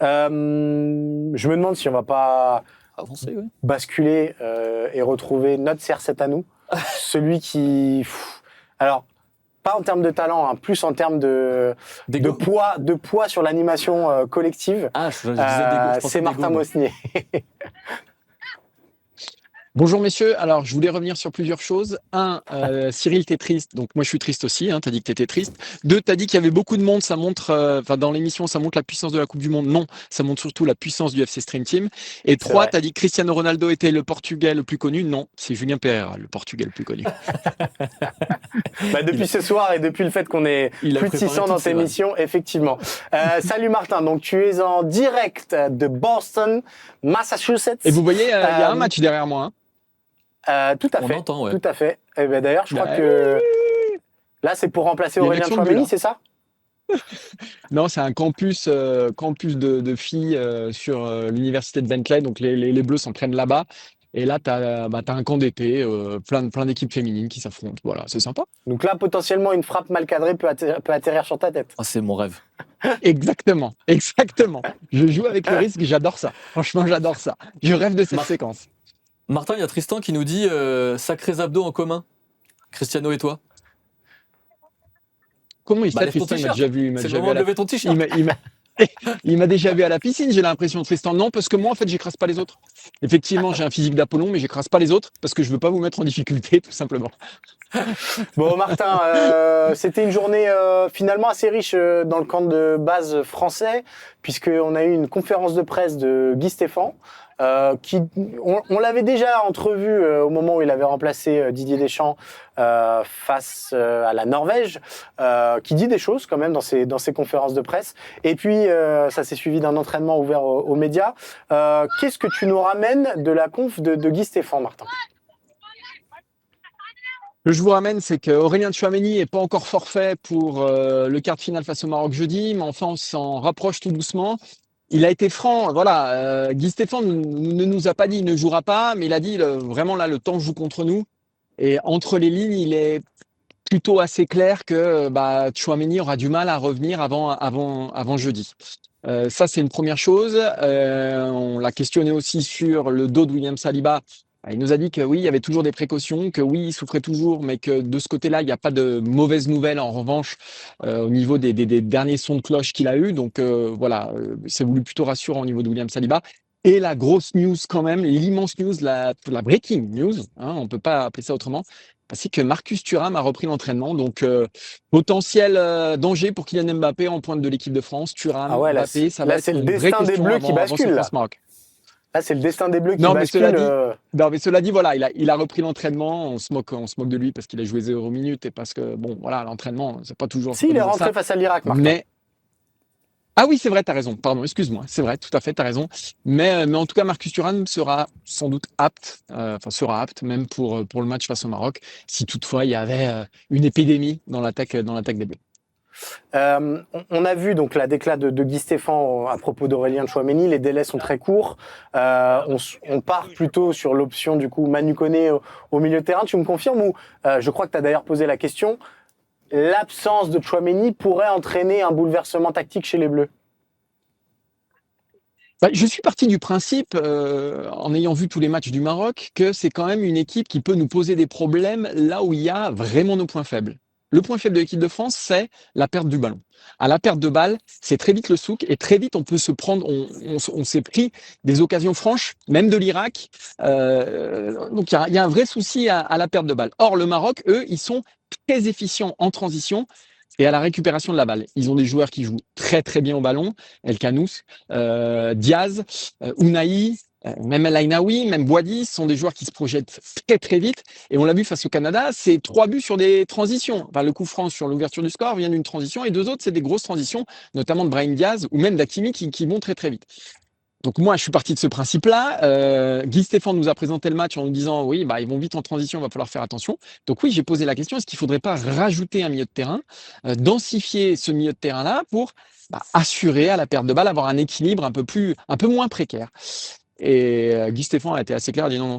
Je me demande si on va pas Avancé, oui. basculer et retrouver notre CR7 à nous. Celui qui... Alors, pas en termes de talent, hein, plus en termes de poids sur l'animation collective. Ah, je disais d'ego. Je pensais C'est Martin d'ego, moi. Mosnier. Bonjour messieurs, alors je voulais revenir sur plusieurs choses. Un, Cyril, t'es triste, donc moi je suis triste aussi, hein, t'as dit que t'étais triste. Deux, t'as dit qu'il y avait beaucoup de monde, ça montre, dans l'émission, ça montre la puissance de la Coupe du Monde. Non, ça montre surtout la puissance du FC Stream Team. Et C'est trois, vrai. t'as dit que Cristiano Ronaldo était le Portugais le plus connu. Non, c'est Julien Pereira, le Portugais le plus connu. Depuis ce soir et depuis le fait qu'on est Il a plus de préparé 600 dans toutes ses tes vannes. émissions, effectivement. Salut Martin, donc tu es en direct de Boston, Massachusetts. Et vous voyez, il y a un match derrière moi. Hein. Tout à On fait. entend, ouais. Tout à fait. Et ben d'ailleurs, je crois Bah, que là, c'est pour remplacer Il y a une Aurélien action de but, Tchouaméni, là. c'est ça? Non, c'est un campus de filles sur l'université de Bentley. Donc les Bleus s'entraînent là-bas. Et là, tu as un camp d'été, plein d'équipes féminines qui s'affrontent. Voilà, c'est sympa. Donc là, potentiellement, une frappe mal cadrée peut atterrir sur ta tête. Ah, c'est mon rêve. Exactement, exactement. Je joue avec le risque, j'adore ça. Franchement, j'adore ça. Je rêve de cette séquence. Martin, il y a Tristan qui nous dit sacrés abdos en commun. Cristiano et toi. Comment il Bah, fait, lève ton Tristan? Il m'a t-shirt. déjà vu, il m'a C'est le déjà vu moment à de la... lever ton t-shirt. Il m'a déjà vu à la piscine, j'ai l'impression, Tristan. Non, parce que moi, en fait, j'écrase pas les autres. Effectivement, j'ai un physique d'Apollon, mais j'écrase pas les autres parce que je veux pas vous mettre en difficulté, tout simplement. Bon, Martin, c'était une journée finalement assez riche dans le camp de base français, puisqu'on a eu une conférence de presse de Guy Stéphane, on l'avait déjà entrevu au moment où il avait remplacé Didier Deschamps face à la Norvège, qui dit des choses quand même dans ses conférences de presse. Et puis, ça s'est suivi d'un entraînement ouvert aux médias. Qu'est-ce que tu nous ramènes de la conf de Guy Stéphane, Martin ? Ce que je vous ramène, c'est qu'Aurélien Tchouaméni n'est pas encore forfait pour le quart de finale face au Maroc jeudi, mais enfin, on s'en rapproche tout doucement. Il a été franc, voilà. Guy Stéphane ne nous a pas dit il ne jouera pas, mais il a dit vraiment là, le temps joue contre nous. Et entre les lignes, il est plutôt assez clair que Tchouaméni aura du mal à revenir avant jeudi. Ça, c'est une première chose. On l'a questionné aussi sur le dos de William Saliba. Il nous a dit que oui, il y avait toujours des précautions, que oui, il souffrait toujours, mais que de ce côté-là, il n'y a pas de mauvaises nouvelles en revanche au niveau des derniers sons de cloche qu'il a eu. Donc voilà, c'est voulu plutôt rassurant au niveau de William Saliba. Et la grosse news quand même, l'immense news, la breaking news, hein, on ne peut pas appeler ça autrement, c'est que Marcus Thuram a repris l'entraînement. Donc potentiel danger pour Kylian Mbappé en pointe de l'équipe de France. Thuram, Mbappé, ça va être une vraie question des Bleus qui bascule là. Là, c'est le destin des Bleus qui bascule. Mais cela dit, voilà, il a repris l'entraînement. On se moque de lui parce qu'il a joué 0 minutes et parce que, bon, voilà, l'entraînement, c'est pas toujours. Si, il est rentré face à l'Irak, Martin. Mais... Ah oui, c'est vrai, t'as raison. Pardon, excuse-moi. C'est vrai, tout à fait, t'as raison. Mais en tout cas, Marcus Thuram sera sans doute apte, même pour le match face au Maroc, si toutefois il y avait une épidémie dans l'attaque des Bleus. On a vu donc la déclat de Guy Stéphane à propos d'Aurélien Tchouaméni. Les délais sont très courts. On part plutôt sur l'option du coup Manu Koné au milieu de terrain. Tu me confirmes ou je crois que tu as d'ailleurs posé la question. L'absence de Tchouaméni pourrait entraîner un bouleversement tactique chez les Bleus. Je suis parti du principe, en ayant vu tous les matchs du Maroc, que c'est quand même une équipe qui peut nous poser des problèmes là où il y a vraiment nos points faibles. Le point faible de l'équipe de France, c'est la perte du ballon. À la perte de balle, c'est très vite le souk et très vite on peut se prendre. On s'est pris des occasions franches, même de l'Irak. Donc il y a un vrai souci à la perte de balle. Or le Maroc, eux, ils sont très efficients en transition et à la récupération de la balle. Ils ont des joueurs qui jouent très très bien au ballon. El Kanous, Diaz, Ounahi. Même El Ainaoui, même Boadi, ce sont des joueurs qui se projettent très très vite. Et on l'a vu face au Canada, c'est 3 buts sur des transitions. Enfin, le coup franc sur l'ouverture du score vient d'une transition et 2 autres, c'est des grosses transitions, notamment de Brahim Diaz ou même d'Hakimi qui vont très très vite. Donc moi, je suis parti de ce principe-là. Guy Stéphane nous a présenté le match en nous disant oui, ils vont vite en transition, il va falloir faire attention. Donc oui, j'ai posé la question, est-ce qu'il ne faudrait pas rajouter un milieu de terrain, densifier ce milieu de terrain-là pour assurer à la perte de balle, avoir un équilibre un peu moins précaire. Et Guy Stéphane a été assez clair, il a dit non,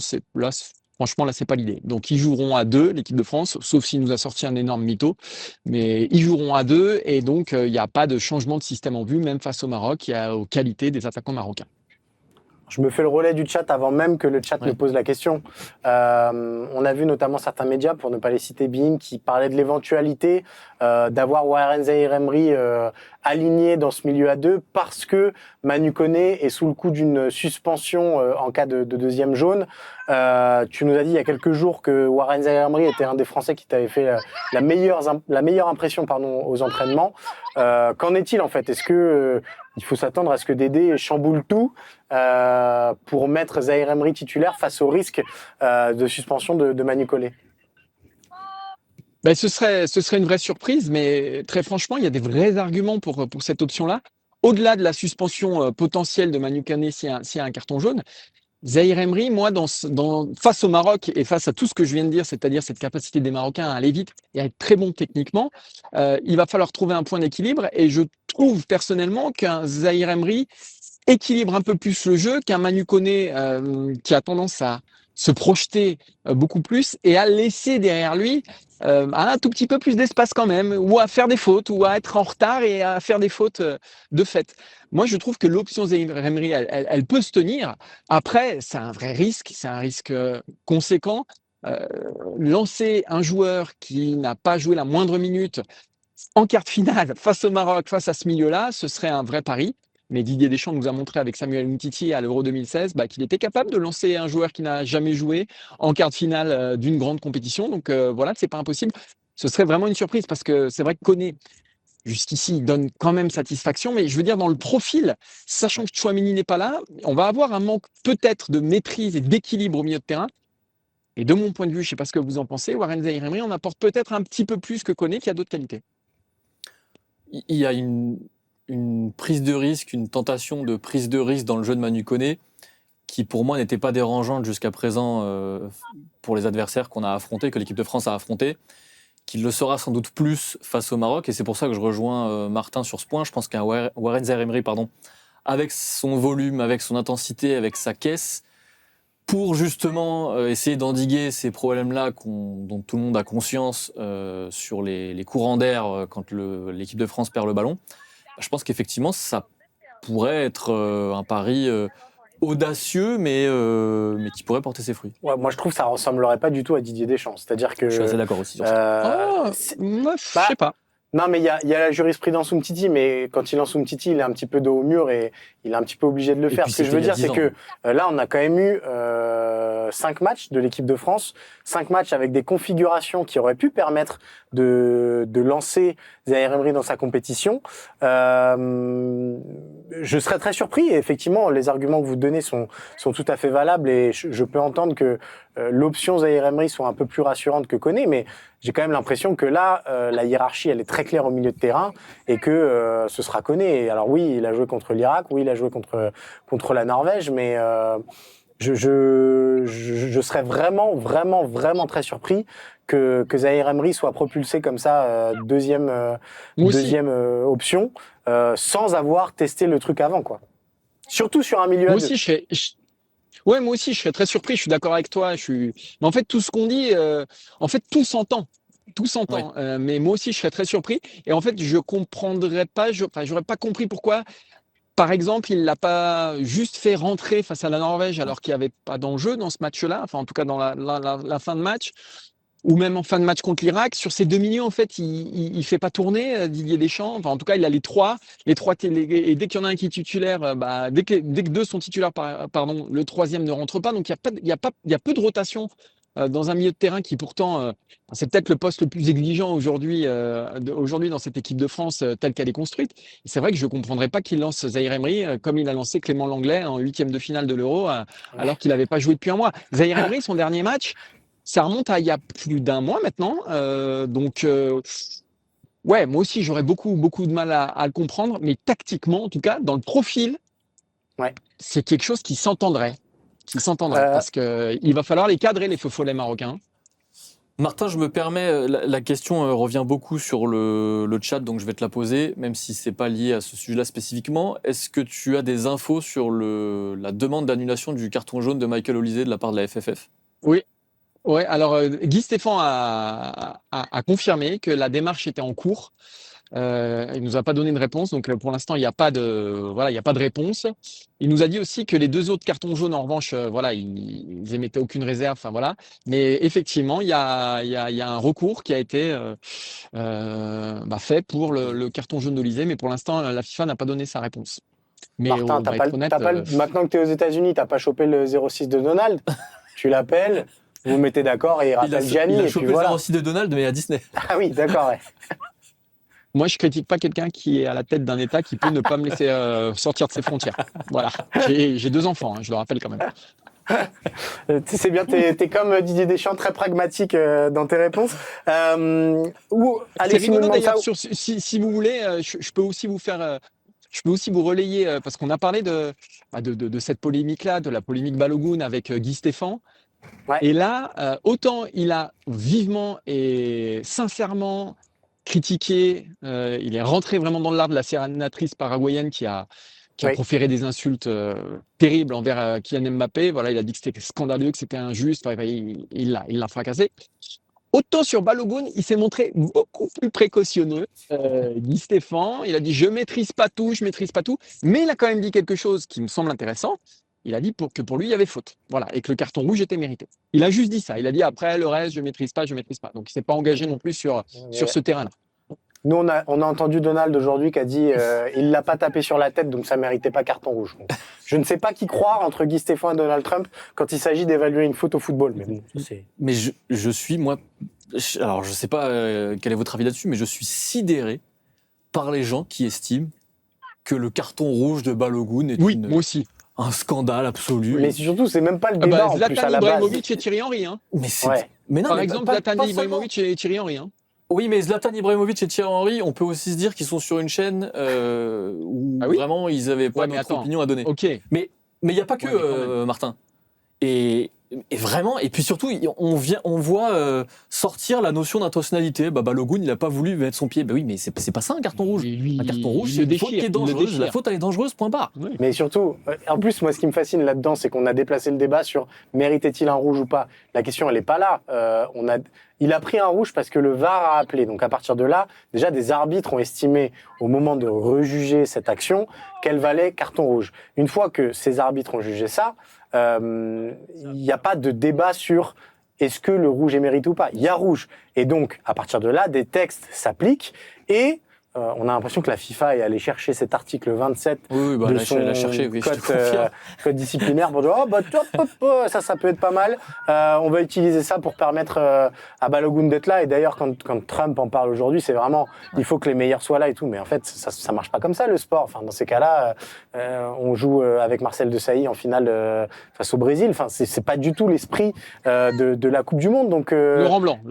Franchement, là, c'est pas l'idée. Donc, ils joueront à deux, l'équipe de France, sauf s'il nous a sorti un énorme mytho. Mais ils joueront à deux et donc, il n'y a pas de changement de système en vue, même face au Maroc, il y a aux qualités des attaquants marocains. Je me fais le relais du chat avant même que le chat me pose la question. On a vu notamment certains médias, pour ne pas les citer, Bein, qui parlaient de l'éventualité d'avoir Warren Zaïre-Emery aligné dans ce milieu à deux parce que Manu Koné est sous le coup d'une suspension en cas de deuxième jaune. Tu nous as dit il y a quelques jours que Warren Zaïre-Emery était un des Français qui t'avait fait la meilleure impression aux entraînements. Qu'en est-il en fait? Est-ce que il faut s'attendre à ce que Dédé chamboule tout pour mettre Zaïre-Emery titulaire face au risque de suspension de Manu Koné? Ben, ce serait une vraie surprise, mais très franchement, il y a des vrais arguments pour cette option-là. Au-delà de la suspension potentielle de Manu Koné s'il y a un carton jaune, Zahir Emery, moi, face au Maroc et face à tout ce que je viens de dire, c'est-à-dire cette capacité des Marocains à aller vite et à être très bons techniquement, il va falloir trouver un point d'équilibre. Et je trouve personnellement qu'un Zahir Emery équilibre un peu plus le jeu qu'un Manu Koné qui a tendance à se projeter beaucoup plus et à laisser derrière lui un tout petit peu plus d'espace quand même, ou à faire des fautes, ou à être en retard et à faire des fautes de fait. Moi, je trouve que l'option Zahir Emery, elle peut se tenir. Après, c'est un vrai risque, c'est un risque conséquent. Euh, Lancer un joueur qui n'a pas joué la moindre minute en quart de finale face au Maroc, face à ce milieu-là, ce serait un vrai pari. Mais Didier Deschamps nous a montré avec Samuel Umtiti à l'Euro 2016 qu'il était capable de lancer un joueur qui n'a jamais joué en quart de finale d'une grande compétition. Donc voilà, c'est pas impossible. Ce serait vraiment une surprise parce que c'est vrai que Koné, jusqu'ici, il donne quand même satisfaction. Mais je veux dire, dans le profil, sachant que Tchouaméni n'est pas là, on va avoir un manque peut-être de maîtrise et d'équilibre au milieu de terrain. Et de mon point de vue, je ne sais pas ce que vous en pensez, Warren Zaïre-Emery, on apporte peut-être un petit peu plus que Koné qui a d'autres qualités. Il y a une prise de risque, une tentation de prise de risque dans le jeu de Manu Koné qui pour moi n'était pas dérangeante jusqu'à présent pour les adversaires qu'on a affrontés, que l'équipe de France a affrontés, qu'il le sera sans doute plus face au Maroc, et c'est pour ça que je rejoins Martin sur ce point. Je pense qu'un Warren Zaïre-Emery, avec son volume, avec son intensité, avec sa caisse, pour justement essayer d'endiguer ces problèmes-là dont tout le monde a conscience sur les courants d'air quand l'équipe de France perd le ballon, je pense qu'effectivement ça pourrait être un pari audacieux, mais qui pourrait porter ses fruits. Ouais, moi, je trouve que ça ressemblerait pas du tout à Didier Deschamps. C'est-à-dire que. Je suis assez d'accord aussi sur ça. Je sais pas. Non, mais il y a la jurisprudence Umtiti, mais quand il lance Umtiti, il est un petit peu dos au mur et il est un petit peu obligé de le faire. Ce que je veux dire, c'est que là, on a quand même eu 5 matchs de l'équipe de France, 5 matchs avec des configurations qui auraient pu permettre de lancer Zahir Emery dans sa compétition. Je serais très surpris. Et effectivement, les arguments que vous donnez sont tout à fait valables et je peux entendre que l'option Zahir Emery soit un peu plus rassurante que Koné, mais j'ai quand même l'impression que là, la hiérarchie, elle est très claire au milieu de terrain et que ce sera Koné. Alors oui, il a joué contre l'Irak, oui, il a joué contre la Norvège, mais je serais vraiment très surpris que Zahir Emery soit propulsé comme ça deuxième option sans avoir testé le truc avant, quoi. Surtout sur un milieu à deux. Ouais, moi aussi, je serais très surpris. Je suis d'accord avec toi. Mais en fait, tout ce qu'on dit, en fait, tout s'entend. Tout s'entend. Ouais. Mais moi aussi, je serais très surpris. Et en fait, je comprendrais pas. J'aurais pas compris pourquoi. Par exemple, il l'a pas juste fait rentrer face à la Norvège alors qu'il n'y avait pas d'enjeu dans ce match-là. Enfin, en tout cas, dans la fin de match. Ou même en fin de match contre l'Irak, sur ces 2 milieux, en fait, il fait pas tourner Didier Deschamps. Enfin, en tout cas, il a les trois et dès qu'il y en a un qui est titulaire, dès que 2 sont titulaires, pardon, le troisième ne rentre pas. Donc, il y a peu de rotation dans un milieu de terrain qui pourtant, c'est peut-être le poste le plus exigeant aujourd'hui dans cette équipe de France telle qu'elle est construite. Et c'est vrai que je ne comprendrais pas qu'il lance Zahir Emery comme il a lancé Clément Lenglet en 8e de finale de l'Euro, alors qu'il n'avait pas joué depuis un mois. Zahir Emery, son dernier match, ça remonte à il y a plus d'un mois maintenant. Ouais, moi aussi, j'aurais beaucoup de mal à le comprendre. Mais tactiquement, en tout cas, dans le profil, c'est quelque chose qui s'entendrait. Parce qu'il va falloir les cadrer, les faux follets marocains. Martin, je me permets, la question revient beaucoup sur le chat, donc je vais te la poser, même si c'est pas lié à ce sujet-là spécifiquement. Est-ce que tu as des infos sur la demande d'annulation du carton jaune de Michael Olise de la part de la FFF ? Oui. Ouais, alors Guy Stéphane a confirmé que la démarche était en cours. Il nous a pas donné de réponse, donc pour l'instant il n'y a pas de voilà, il y a pas de réponse. Il nous a dit aussi que les deux autres cartons jaunes, en revanche, voilà, ils émettaient aucune réserve, enfin voilà. Mais effectivement, il y a un recours qui a été fait pour le carton jaune d'Olysée, mais pour l'instant la FIFA n'a pas donné sa réponse. Mais Martin, on va être honnête. maintenant que tu es aux États-Unis, t'as pas chopé le 06 de Donald. Tu l'appelles, vous vous mettez d'accord et il rappelle Gianni. Il a Et chopé puis voilà. le 06 de Donald, mais à Disney. Ah oui, d'accord. Ouais. Moi, je critique pas quelqu'un qui est à la tête d'un État qui peut ne pas me laisser sortir de ses frontières. Voilà. J'ai 2 enfants, hein, je le rappelle quand même. C'est bien, t'es comme Didier Deschamps, très pragmatique dans tes réponses. C'est Allez, si nous rigolo demande ça. d'ailleurs. Si vous voulez, je peux aussi vous faire. Je peux aussi vous relayer, parce qu'on a parlé de cette polémique-là, de la polémique Balogun avec Guy Stéphane. Ouais. Et là, autant il a vivement et sincèrement critiqué, il est rentré vraiment dans l'art de la sénatrice paraguayenne qui a Oui. proféré des insultes terribles envers Kylian Mbappé. Voilà, il a dit que c'était scandaleux, que c'était injuste. Enfin, il l'a fracassé. Autant sur Balogun, il s'est montré beaucoup plus précautionneux. Guy Stéphane, il a dit je maîtrise pas tout, mais il a quand même dit quelque chose qui me semble intéressant. Il a dit que pour lui il y avait faute, voilà, et que le carton rouge était mérité. Il a juste dit ça. Il a dit après le reste je maîtrise pas. Donc il s'est pas engagé non plus sur ce terrain-là. Nous, on a entendu Donald aujourd'hui qui a dit il l'a pas tapé sur la tête, donc ça méritait pas carton rouge. Donc, je ne sais pas qui croire entre Guy Stéphane et Donald Trump quand il s'agit d'évaluer une faute au football. Mais bon, c'est... Mais je suis, moi, alors je sais pas quel est votre avis là-dessus, mais je suis sidéré par les gens qui estiment que le carton rouge de Balogun est Moi aussi. un scandale absolu. Mais surtout, c'est même pas le débat en plus à Zlatan la base. Ibrahimovic et Thierry Henry. Hein. Mais c'est... Ouais. Mais non, Par mais exemple, pas Zlatan seulement. Ibrahimovic et Thierry Henry. Hein. Oui, mais Zlatan Ibrahimovic et Thierry Henry, on peut aussi se dire qu'ils sont sur une chaîne où vraiment ils avaient pas notre opinion à donner. Ok. Mais il n'y a pas que Martin. Et vraiment, et puis surtout, on voit sortir la notion d'intentionnalité. Balogun, il n'a pas voulu mettre son pied. Oui, mais c'est pas ça un carton rouge. Un carton rouge, c'est une faute qui est dangereuse. La faute, elle est dangereuse, point barre. Oui. Mais surtout, en plus, moi, ce qui me fascine là-dedans, c'est qu'on a déplacé le débat sur méritait-il un rouge ou pas. La question, elle n'est pas là. Il a pris un rouge parce que le VAR a appelé. Donc, à partir de là, déjà, des arbitres ont estimé, au moment de rejuger cette action, qu'elle valait carton rouge. Une fois que ces arbitres ont jugé ça, il n'y a pas de débat sur est-ce que le rouge est mérité ou pas. Il y a rouge. Et donc, à partir de là, des textes s'appliquent et on a l'impression que la FIFA est allée chercher cet article 27 de son code disciplinaire pour dire ça peut être pas mal. On va utiliser ça pour permettre à Balogun d'être là. Et d'ailleurs, quand Trump en parle aujourd'hui, c'est vraiment il faut que les meilleurs soient là et tout. Mais en fait, ça marche pas comme ça le sport. Enfin, dans ces cas-là, on joue avec Marcel Desailly en finale face au Brésil. Enfin, c'est pas du tout l'esprit de la Coupe du Monde. Donc Laurent Blanc. De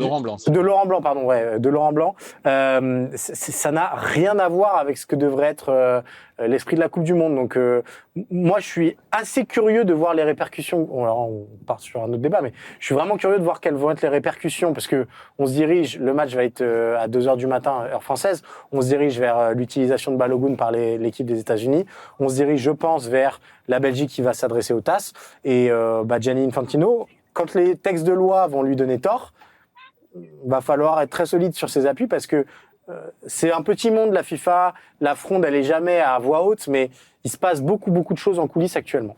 Laurent Blanc, pardon. Ouais, de Laurent Blanc. Ça n'a rien à voir avec ce que devrait être l'esprit de la Coupe du Monde. Donc, moi, je suis assez curieux de voir les répercussions. Alors, on part sur un autre débat, mais je suis vraiment curieux de voir quelles vont être les répercussions, parce que on se dirige, le match va être à 2h du matin, heure française, on se dirige vers l'utilisation de Balogun par l'équipe des États-Unis, on se dirige, je pense, vers la Belgique qui va s'adresser au TAS, et Gianni Infantino, quand les textes de loi vont lui donner tort, va falloir être très solide sur ses appuis, parce que c'est un petit monde, la FIFA. La fronde, elle est jamais à voix haute, mais il se passe beaucoup de choses en coulisses actuellement.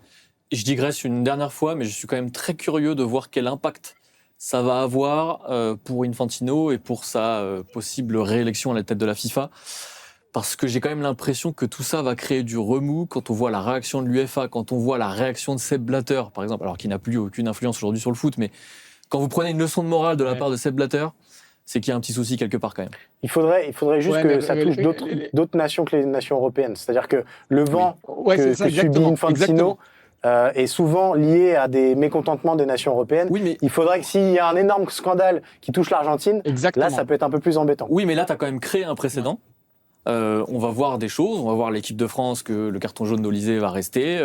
Je digresse une dernière fois, mais je suis quand même très curieux de voir quel impact ça va avoir pour Infantino et pour sa possible réélection à la tête de la FIFA. Parce que j'ai quand même l'impression que tout ça va créer du remous quand on voit la réaction de l'UEFA, quand on voit la réaction de Sepp Blatter, par exemple, alors qu'il n'a plus aucune influence aujourd'hui sur le foot, mais quand vous prenez une leçon de morale de la part de Sepp Blatter, c'est qu'il y a un petit souci quelque part quand même. Il faudrait juste que ça touche d'autres nations que les nations européennes. C'est-à-dire que le vent que subit Infantino est souvent lié à des mécontentements des nations européennes. Oui, mais il faudrait que s'il y a un énorme scandale qui touche l'Argentine, là, ça peut être un peu plus embêtant. Oui, mais là, tu as quand même créé un précédent. On va voir des choses, on va voir l'équipe de France que le carton jaune d'Olysée va rester.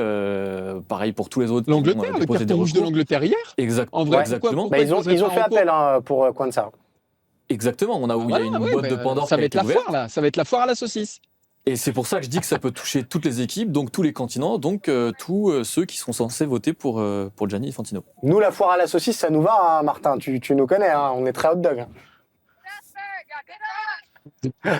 Pareil pour tous les autres. L'Angleterre, le carton rouge de l'Angleterre hier. Exactement. Ils ont fait appel pour Kwanzaa. Exactement, il y a une boîte de Pandore. Ça va être la foire là, ça va être la foire à la saucisse. Et c'est pour ça que je dis que ça peut toucher toutes les équipes, donc tous les continents, donc tous ceux qui sont censés voter pour Gianni Infantino. Nous, la foire à la saucisse, ça nous va, hein, Martin. Tu nous connais, hein, on est très hot dog. Hein.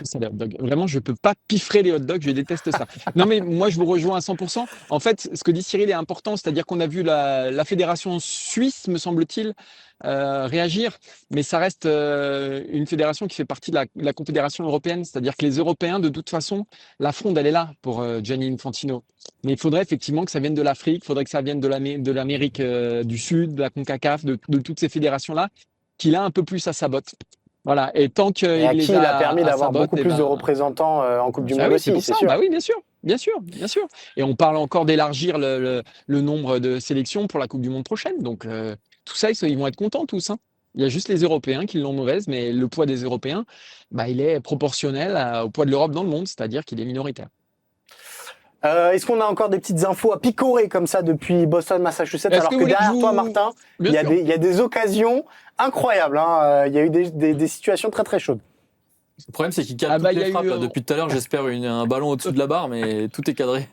Ça, les hot dogs. Vraiment, je peux pas piffrer les hot dogs, je déteste ça. Non, mais moi, je vous rejoins à 100%. En fait, ce que dit Cyril est important, c'est-à-dire qu'on a vu la fédération suisse, me semble-t-il, réagir, mais ça reste une fédération qui fait partie de la confédération européenne, c'est-à-dire que les Européens, de toute façon, la fronde, elle est là pour Gianni Infantino. Mais il faudrait effectivement que ça vienne de l'Afrique, il faudrait que ça vienne de l'Amérique du Sud, de la CONCACAF, de toutes ces fédérations-là, qu'il a un peu plus à sa botte. Voilà, et tant qu'il Et à les qui il a permis à sa d'avoir botte, beaucoup eh plus de ben, représentants en Coupe du ah Monde oui, aussi, c'est pour c'est ça. sûr. Bah oui, bien sûr, bien sûr, bien sûr. Et on parle encore d'élargir le nombre de sélections pour la Coupe du Monde prochaine. Donc tout ça, ils vont être contents tous. Hein. Il y a juste les Européens qui l'ont mauvaise, mais le poids des Européens, bah, il est proportionnel au poids de l'Europe dans le monde, c'est-à-dire qu'il est minoritaire. Est-ce qu'on a encore des petites infos à picorer comme ça depuis Boston, Massachusetts, Est-ce alors que que vous voulez que derrière je toi, vous- Martin, il Bien y a sûr. il y a des occasions incroyables. Hein. Il y a eu des situations très très chaudes. Le problème, c'est qu'il cadre Ah bah, toutes il y les a frappes. eu, Là. Depuis tout à l'heure, j'espère un ballon au-dessus de la barre, mais tout est cadré.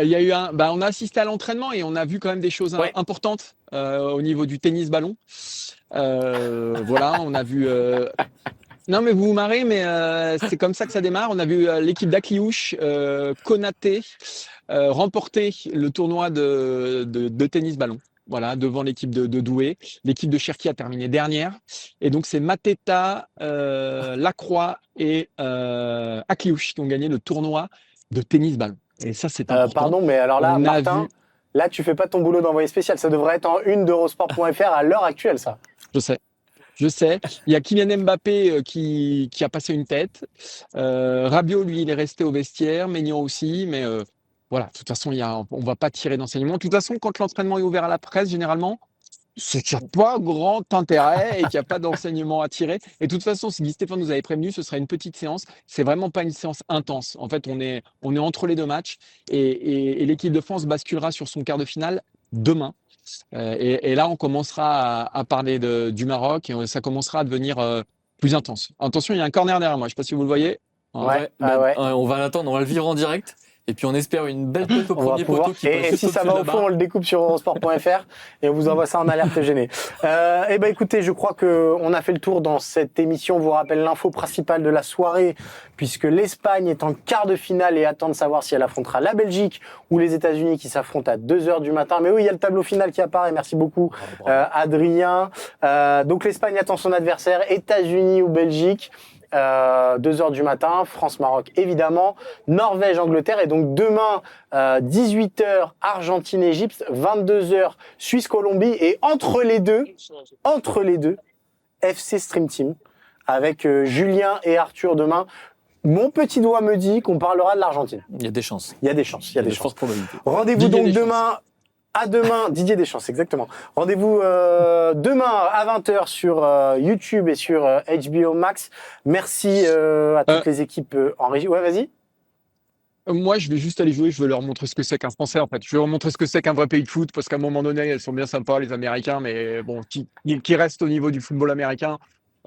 Il y a eu on a assisté à l'entraînement et on a vu quand même des choses Ouais. importantes au niveau du tennis ballon. Voilà, on a vu. Non, mais vous vous marrez, mais c'est comme ça que ça démarre. On a vu l'équipe d'Akliouche, Konaté, remporter le tournoi de tennis ballon. Voilà, devant l'équipe de Douai. L'équipe de Cherki a terminé dernière. Et donc, c'est Mateta, Lacroix et Akliouche qui ont gagné le tournoi de tennis ballon. Et ça, c'est important. Pardon, mais alors là, On a Martin, vu- là, tu fais pas ton boulot d'envoyé spécial. Ça devrait être en une d'Eurosport.fr à l'heure actuelle, ça. Je sais. Je sais. Il y a Kylian Mbappé qui a passé une tête. Rabiot, lui, il est resté au vestiaire. Maignan aussi. Mais voilà, de toute façon, on ne va pas tirer d'enseignement. De toute façon, quand l'entraînement est ouvert à la presse, généralement, c'est qu'il n'y a pas grand intérêt et qu'il n'y a pas d'enseignement à tirer. Et de toute façon, si Guy Stéphane nous avait prévenu, ce sera une petite séance. C'est vraiment pas une séance intense. En fait, on est entre les deux matchs et l'équipe de France basculera sur son quart de finale demain. Et là, on commencera à parler du Maroc et ça commencera à devenir plus intense. Attention, il y a un corner derrière moi. Je ne sais pas si vous le voyez. Ouais, ouais. On va l'attendre, on va le vivre en direct. Et puis on espère une belle tête au On va premier pouvoir. poteau qui Et passe si juste ça au-dessus va de au la fond, barre. on le découpe sur Eurosport.fr et on vous envoie ça en alerte gênée. Eh ben, écoutez, je crois que on a fait le tour dans cette émission. On vous rappelle l'info principale de la soirée, puisque l'Espagne est en quart de finale et attend de savoir si elle affrontera la Belgique ou les États-Unis qui s'affrontent à 2h du matin. Mais oui, il y a le tableau final qui apparaît. Merci beaucoup, Adrien. Donc l'Espagne attend son adversaire, États-Unis ou Belgique. 2h du matin, France-Maroc évidemment, Norvège-Angleterre et donc demain 18h Argentine-Égypte, 22h Suisse-Colombie et entre les deux FC Stream Team avec Julien et Arthur demain. Mon petit doigt me dit qu'on parlera de l'Argentine. Il y a des chances. Il y a des chances, il y a des chances. fortes probabilités. Rendez-vous Didier donc Deschamps. demain. À demain, Didier Deschamps, exactement. Rendez-vous demain à 20h sur YouTube et sur HBO Max. Merci à toutes les équipes en régie. Ouais, vas-y. Moi, je vais juste aller jouer. Je veux leur montrer ce que c'est qu'un Français, en fait. Je vais leur montrer ce que c'est qu'un vrai pays de foot, parce qu'à un moment donné, elles sont bien sympas, les Américains, mais bon, qui restent au niveau du football américain,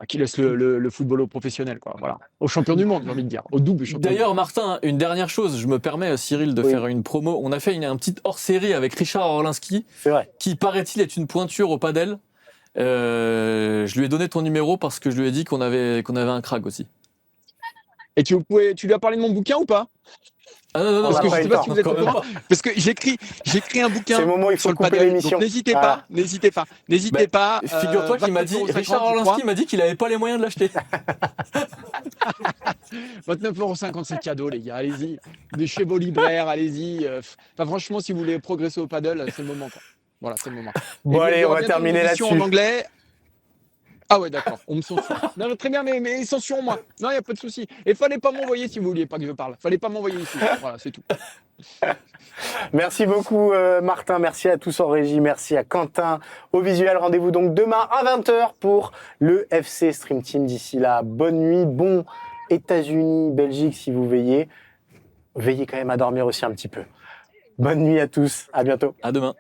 qui laissent le football aux professionnels, quoi. Voilà. Aux champions du monde, j'ai envie de dire. Au double champion. D'ailleurs, Martin, une dernière chose, je me permets, Cyril, de Oui. faire une promo. On a fait un petit hors-série avec Richard Orlinski, C'est vrai. qui paraît-il est une pointure au padel. Je lui ai donné ton numéro parce que je lui ai dit qu'on avait un crack aussi. Et tu lui as parlé de mon bouquin ou pas? Ah non, On Parce n'a que pas je eu sais le pas temps. si vous êtes au Quand même courant. Parce que j'écris un bouquin C'est le moment où il sur faut le couper padel. l'émission. Donc n'hésitez Voilà. pas. N'hésitez pas. Figure-toi qu'il m'a dit, 29,50 €, Richard je crois. Orlinski m'a dit qu'il avait pas les moyens de l'acheter. 29,50 €, c'est cadeau, les gars. Allez-y. De chez vos libraires, allez-y. Enfin, franchement, si vous voulez progresser au paddle, c'est le moment, quoi. Voilà, c'est le moment. Bon, Et allez, il y on aura va bientôt terminer une émission là-dessus. en anglais. Ah ouais, d'accord, on me censure. Non, très bien, mais censurons-moi. Non, il n'y a pas de souci. Et fallait pas m'envoyer si vous vouliez pas que je parle. Fallait pas m'envoyer ici. Voilà, c'est tout. Merci beaucoup, Martin. Merci à tous en régie. Merci à Quentin au visuel. Rendez-vous donc demain à 20h pour le FC Stream Team. D'ici là, bonne nuit. Bon États-Unis, Belgique, si vous veillez. Veillez quand même à dormir aussi un petit peu. Bonne nuit à tous. À bientôt. À demain.